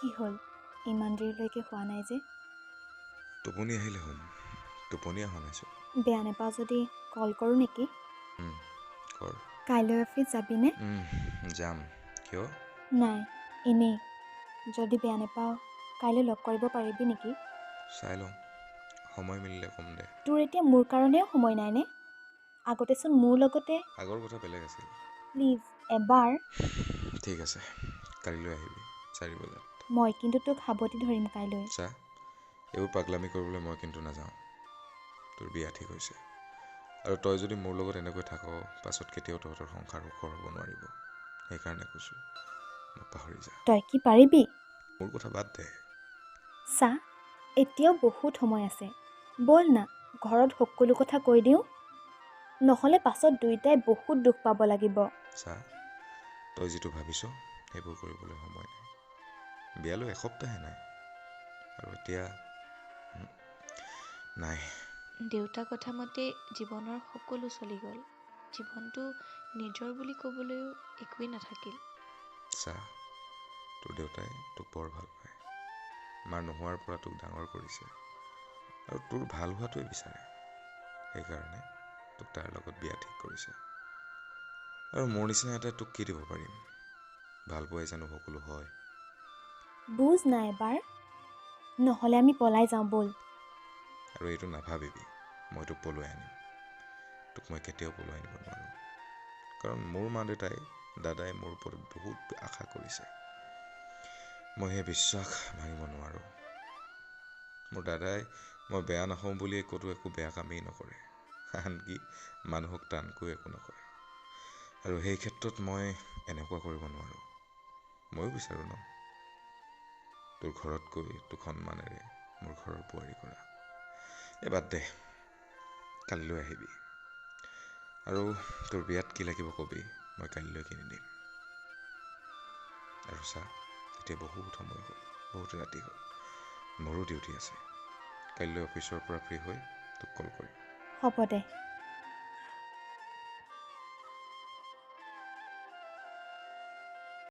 কি হ'ল ইমান দেৰিলৈকে হোৱা নাই যে? টোপনি আহিলে হ'ম টোপনি অহা নাইছো বেয়া নাপাওঁ যদি কল কৰোঁ নেকি? কৰ কাইলৈ অফিচ যাবিনে? যাম কিয় নাই এনেই যদি বেয়া নাপাওঁ কাইলৈ লগ কৰিব পাৰিবি নেকি? চাই লওঁ সময় মিলিলে ক'ম দে তোৰ এতিয়া মোৰ কাৰণেও সময় নাইনে? আগতেচোন মোৰ লগতে আগৰ কথা বেলেগ আছিল প্লিজ এবাৰ ঠিক আছে কালিলৈ আহিবি 4 বজাত মই কিন্তু তোক সাৱটি ধৰিম কাইলৈ চা এইবোৰ পাগলামি কৰিবলৈ মই কিন্তু নাযাওঁ তোৰ বিয়া ঠিক হৈছে আৰু তই যদি মোৰ লগত এনেকৈ থাক পাছত কেতিয়াও তহঁতৰ সংসাৰ সুখৰ হ'ব নোৱাৰিব সেইকাৰণে কৈছোঁ মোক পাহৰি যা তই কি পাৰিবি? মোৰ কথা বাদ দে চা এতিয়াও বহুত সময় আছে ব'ল না ঘৰত সকলো কথা কৈ দিওঁ নহ'লে পাছত দুয়োটাই বহুত দুখ পাব লাগিব চা তই যিটো ভাবিছ সেইবোৰ কৰিবলৈ সময় নাই বিয়ালৈ এসপ্তাহে নাই আৰু এতিয়া নাই দেউতা কথা মতে জীৱনৰ সকলো চলি গ'ল জীৱনটো নিজৰ বুলি ক'বলৈও একোৱেই নাথাকিল চা তোৰ দেউতাই তোক বৰ ভাল পায় মাৰ নোহোৱাৰ পৰা তোক ডাঙৰ কৰিছে আৰু তোৰ ভাল হোৱাটোৱে বিচাৰে সেইকাৰণে তোক তাৰ লগত বিয়া ঠিক কৰিছে আৰু মোৰ নিচিনা এটা তোক কি দিব পাৰিম ভাল পোৱাই জানো সকলো হয় বুজ নাই এবাৰ নহ'লে আমি পলাই যাওঁ ব'ল আৰু এইটো নাভাবিবি মই তোক পলুৱাই আনিম তোক মই কেতিয়াও পলুৱাই আনিব নোৱাৰোঁ কাৰণ মোৰ মা দেউতাই দাদাই মোৰ ওপৰত বহুত আশা কৰিছে মই সেই বিশ্বাস ভাঙিব নোৱাৰোঁ মোৰ দাদাই মই বেয়া নহওঁ বুলিয়ে ক'তো একো বেয়া কামেই নকৰে আনকি মানুহক টানকৈ একো নকৰে আৰু সেই ক্ষেত্ৰত মই এনেকুৱা কৰিব নোৱাৰোঁ ময়ো বিচাৰোঁ ন তোৰ ঘৰত গৈ তোক সন্মানেৰে মোৰ ঘৰৰ বোৱাৰী কৰা বাদ দে কালিলৈ আহিবি আৰু তোৰ বিয়াত কি লাগিব কবি মই কালিলৈ কিনি দিম আৰু চা এতিয়া বহুত সময় হ'ল বহুত ৰাতি হ'ল মোৰো ডিউটি আছে কাইলৈ অফিচৰ পৰা ফ্ৰী হৈ তোক কল কৰিম হ'ব দে